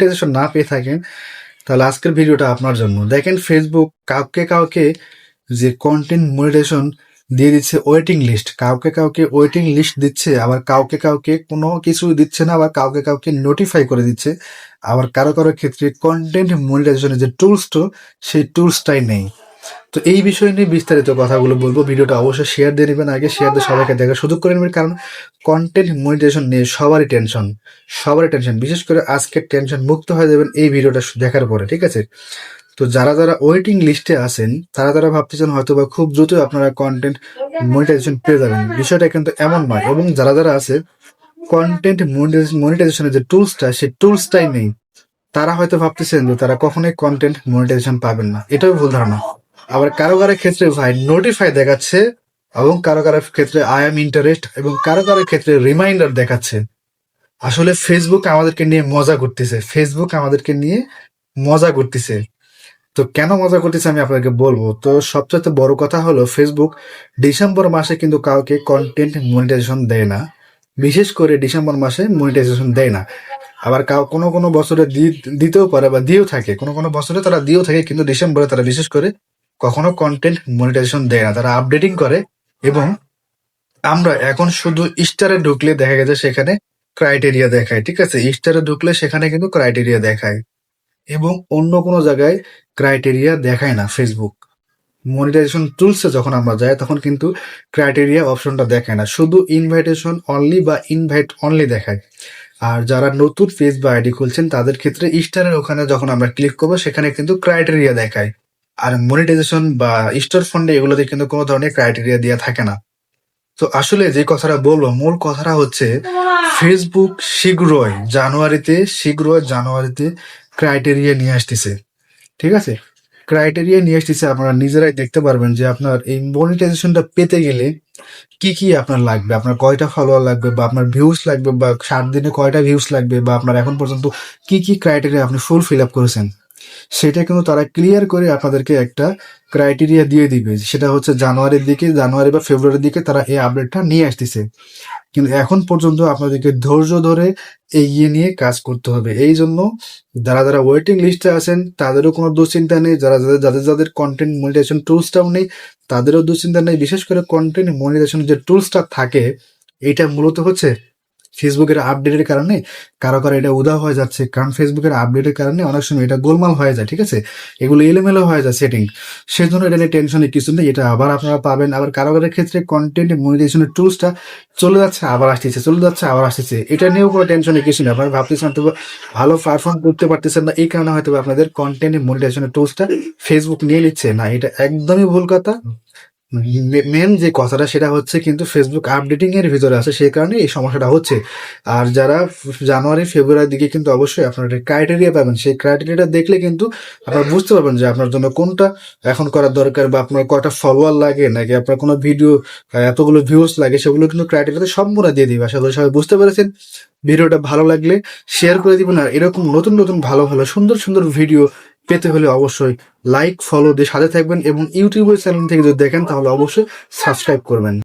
Monetization না পেয়ে থাকেন, তাহলে আজকের ভিডিওটা আপনার জন্য। দেখেন, ফেসবুক কাউকে কাউকে যে কন্টেন্ট মনিটাইজেশন দিয়ে দিচ্ছে ওয়েটিং লিস্ট, কাউকে কাউকে ওয়েটিং লিস্ট দিচ্ছে, আবার কাউকে কাউকে কোনো কিছু দিচ্ছে না, আবার কাউকে কাউকে নোটিফাই করে দিচ্ছে, আবার কারো কারো ক্ষেত্রে কন্টেন্ট মনিটাইজেশনের যে টুলসটা সেই টুলসটাই নেই। তো এই বিষয় নিয়ে বিস্তারিত কথাগুলো বলবো। ভিডিওটা অবশ্যই শেয়ার দিয়ে নেবেন, আগে শেয়ার দিয়ে সবাইকে দেখার সুযোগ করে নেবেন, কারণ কন্টেন্ট মনিটাইজেশন নিয়ে সবারই টেনশন, বিশেষ করে আজকের টেনশন মুক্ত হয়ে যাবেন এই ভিডিওটা দেখার পরে, ঠিক আছে? তো যারা যারা ওয়েটিং লিস্টে আছেন তারা ভাবতেছেন হয়তো বা খুব দ্রুত আপনারা কন্টেন্ট মনিটাইজেশন পেয়ে যাবেন, বিষয়টা কিন্তু এমন নয়। এবং যারা যারা আছে কন্টেন্ট মনিটাইজেশনের যে টুলসটা সেই টুলসটাই নেই, তারা হয়তো ভাবতেছেন যে তারা কখনোই কন্টেন্ট মনিটাইজেশন পাবেন না, এটাও ভুল ধারণা। আবার কারো কারো ক্ষেত্রে ভাই নোটিফাই দেখাচ্ছে, এবং কারো কারো ক্ষেত্রে আই এম ইন্টারেস্ট, এবং কারো কারো ক্ষেত্রে রিমাইন্ডার দেখাচ্ছে। আসলে ফেসবুক আমাদেরকে নিয়ে মজা করতেছে। তো কেন মজা করতেছে আমি আপনাকে বলবো। তো সবচেয়ে বড় কথা হলো, ফেসবুক ডিসেম্বর মাসে কিন্তু কাউকে কন্টেন্ট মনিটাইজেশন দেয় না, বিশেষ করে ডিসেম্বর মাসে মনিটাইজেশন দেয় না। আবার কোনো কোনো বছরে দিতেও পারে বা দিয়েও থাকে, কোনো বছরে তারা দিয়েও থাকে, কিন্তু ডিসেম্বরে তারা বিশেষ করে কখনো কন্টেন্ট মনিটাইজেশন দেয় না, তারা আপডেটিং করে। এবং আমরা এখন শুধু স্টারে ঢুকলে দেখা গেছে সেখানে ক্রাইটেরিয়া দেখায়, ঠিক আছে? স্টারে ঢুকলে সেখানে কিন্তু ক্রাইটেরিয়া দেখায়, এবং অন্য কোনো জায়গায় ক্রাইটেরিয়া দেখায় না। ফেসবুক মনিটাইজেশন টুলসে যখন আমরা যাই তখন কিন্তু ক্রাইটেরিয়া অপশনটা দেখায় না, শুধু ইনভাইটেশন অনলি বা ইনভাইট অনলি দেখায়। আর যারা নতুন পেজ বা আইডি খুলছেন তাদের ক্ষেত্রে স্টারের ওখানে যখন আমরা ক্লিক করবো সেখানে কিন্তু ক্রাইটেরিয়া দেখায়। আর মনিটাইজেশন বা স্টোর ফান্ডে এগুলোতে কিন্তু কোনো ধরনের ক্রাইটেরিয়া দেওয়া থাকে না। তো আসলে যে কথাটা বলবো, মূল কথাটা হচ্ছে ফেসবুক শীঘ্রই জানুয়ারিতে ক্রাইটেরিয়া নিয়ে আসতেছে, ঠিক আছে? ক্রাইটেরিয়া নিয়ে আসতেছে, আপনারা নিজেরাই দেখতে পারবেন যে আপনার এই মনিটাইজেশনটা পেতে গেলে কি কি আপনার লাগবে, আপনার কয়টা ফলোয়ার লাগবে, বা আপনার ভিউজ লাগবে, বা 7 দিনে কয়টা ভিউজ লাগবে, বা আপনার এখন পর্যন্ত কি কি ক্রাইটেরিয়া আপনি ফিল আপ করেছেন, সেটা কিন্তু তারা ক্লিয়ার করে আপনাদেরকে একটা ক্রাইটেরিয়া দিয়ে দিবে। সেটা হচ্ছে জানুয়ারি বা ফেব্রুয়ারির দিকে তারা এই আপডেটটা নিয়ে আসতেছে। কিন্তু এখন পর্যন্ত আপনাদেরকে ধৈর্য ধরে এগিয়ে নিয়ে কাজ করতে হবে। এই জন্য যারা ওয়েটিং লিস্টে আছেন তাদেরও কোনো দুশ্চিন্তা নেই, যাদের কন্টেন্ট মনিটাইজেশন টুলসটাও নেই তাদেরও দুশ্চিন্তা নেই। বিশেষ করে কন্টেন্ট মনিটাইজেশন যে টুলসটা থাকে, এটা মূলত হচ্ছে ফেসবুকের আপডেটের কারণে কারো এটা উধাও হয়ে যাচ্ছে, কারণ ফেসবুকের আপডেটের কারণে অনেক সময় এটা গোলমাল হয়ে যায়, ঠিক আছে? এগুলো এলোমেলো হয়ে যায় সেটিং, সেজন্য এটা নিয়ে টেনশনের কিছু নেই, এটা আবার আপনারা পাবেন। আবার কারো ক্ষেত্রে কন্টেন্ট মনিটাইজেশনের টুলসটা চলে যাচ্ছে আবার আসতেছে, এটা নিয়েও কোনো টেনশনের কিছু নেই। আপনারা ভাবতেছেন হয়তো ভালো পারফর্ম করতে পারতেছেন না, এই কারণে হয়তো আপনাদের কন্টেন্ট মনিটাইজেশনের টুলসটা ফেসবুক নিয়ে নিচ্ছে না, এটা একদমই ভুল কথা। মেন যে কথাটা সেটা হচ্ছে কিন্তু ফেসবুক আপডেটিং এর ভিতরে আছে, সেই কারণে এই সমস্যাটা হচ্ছে। আর যারা জানুয়ারি ফেব্রুয়ারির দিকে কিন্তু অবশ্যই আপনার ক্রাইটেরিয়া পাবেন, সেই ক্রাইটেরিয়াটা দেখলে কিন্তু আপনারা বুঝতে পারবেন যে আপনার জন্য কোনটা এখন করার দরকার, বা আপনার কয়টা ফলোয়ার লাগে, নাকি আপনার কোনো ভিডিও এতগুলো ভিউজ লাগে, সেগুলো কিন্তু ক্রাইটেরিয়াতে সম্পূর্ণ দিয়ে দিবে। আশা করি সবাই বুঝতে পেরেছেন। ভিডিওটা ভালো লাগলে শেয়ার করে দিবেন, আর এরকম নতুন ভালো সুন্দর ভিডিও পেতে হলে অবশ্যই লাইক ফলো দিয়ে সাথে থাকবেন, এবং ইউটিউবের চ্যানেল থেকে যদি দেখেন তাহলে অবশ্যই সাবস্ক্রাইব করবেন।